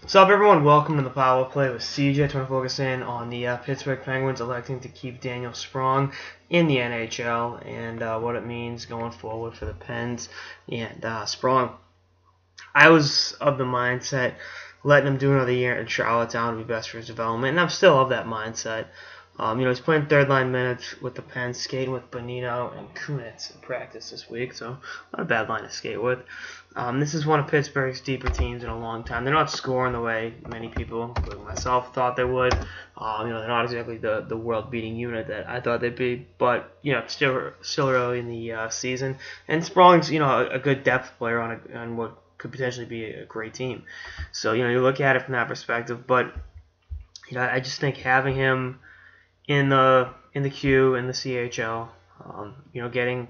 What's up, everyone? Welcome to the Power Play with CJ. To focus in on the Pittsburgh Penguins electing to keep Daniel Sprong in the NHL and what it means going forward for the Pens and Sprong. I was of the mindset letting him do another year in Charlottetown would be best for his development, and I'm still of that mindset. He's playing third line minutes with the Pens, skating with Bonino and Kunitz in practice this week, so not a bad line to skate with. This is one of Pittsburgh's deeper teams in a long time. They're not scoring the way many people, including myself, thought they would. They're not exactly the world-beating unit that I thought they'd be, but still early in the season. And Sprong's a good depth player on what could potentially be a great team. So you look at it from that perspective, but I just think having him in the queue in the CHL, getting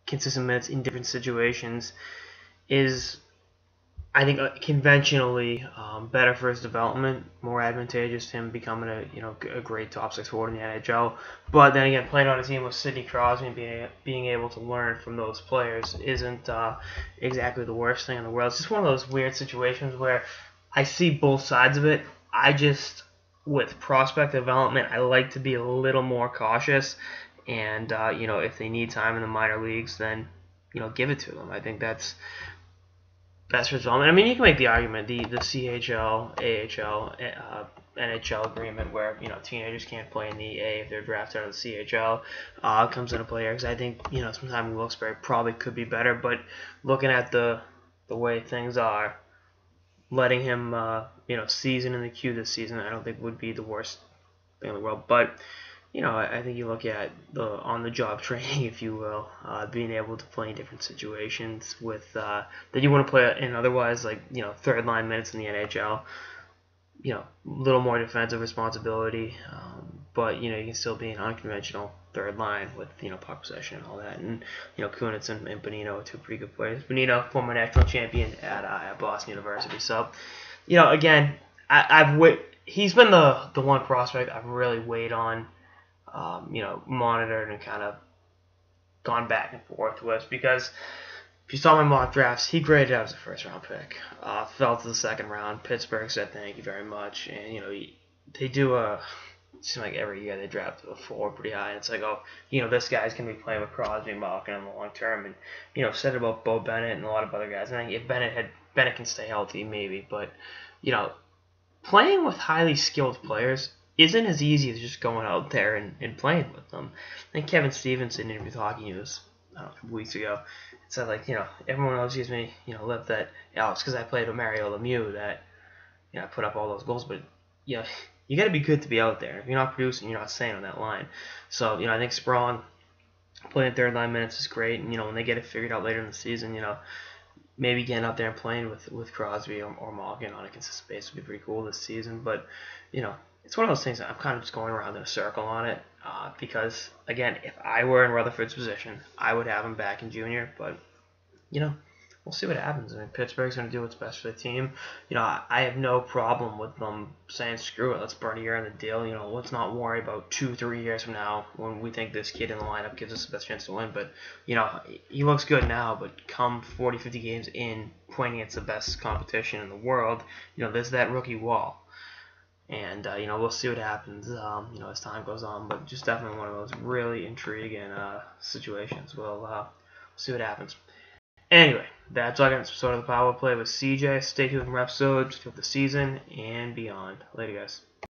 consistent minutes in different situations is, I think, conventionally better for his development, more advantageous to him becoming a great top six forward in the NHL. But then again, playing on a team with Sidney Crosby and being able to learn from those players isn't exactly the worst thing in the world. It's just one of those weird situations where I see both sides of it. With prospect development, I like to be a little more cautious, and if they need time in the minor leagues, then give it to them. I think that's best for development. I mean, you can make the argument the CHL, AHL, NHL agreement where teenagers can't play in the A if they're drafted out of the CHL comes into play here, because I think sometimes Wilkes-Barre probably could be better, but looking at the way things are, letting him season in the queue this season, I don't think would be the worst thing in the world. But I think you look at the on-the-job training, if you will, being able to play in different situations with that you want to play in otherwise, like third line minutes in the NHL. A little more defensive responsibility, but you can still be an unconventional third line with puck possession and all that. And Kunitz and Bonino are two pretty good players. Bonino, former national champion at Boston University. So again, he's been the one prospect I've really weighed on, monitored and kind of gone back and forth with, because if you saw my mock drafts, he graded out as a first-round pick. Fell to the second round. Pittsburgh said thank you very much, and they do it seems like every year they draft a forward pretty high, and it's like, this guy's gonna be playing with Crosby and Malkin in the long term, and said about Bo Bennett and a lot of other guys. And I think if Bennett can stay healthy, maybe, but playing with highly skilled players isn't as easy as just going out there and playing with them. I think Kevin Stevenson in interview talking to us a couple weeks ago said, everyone else gives me love that it's because I played with Mario Lemieux that I put up all those goals, but you got to be good to be out there. If you're not producing, you're not staying on that line. So I think Sprong playing third line minutes is great, and when they get it figured out later in the season, maybe getting out there and playing with Crosby or Malkin on a consistent basis would be pretty cool this season. But it's one of those things that I'm kind of just going around in a circle on it, because again, if I were in Rutherford's position, I would have him back in junior. But we'll see what happens. I mean, Pittsburgh's going to do what's best for the team. I have no problem with them saying, screw it, let's burn a year in the deal. Let's not worry about 2-3 years from now when we think this kid in the lineup gives us the best chance to win. But, he looks good now, but come 40, 50 games in, playing against the best competition in the world, there's that rookie wall. And, we'll see what happens, as time goes on. But just definitely one of those really intriguing situations. We'll see what happens. Anyway, that's all I got in sort of the Power Play with CJ. Stay tuned for episodes throughout the season and beyond. Later, guys.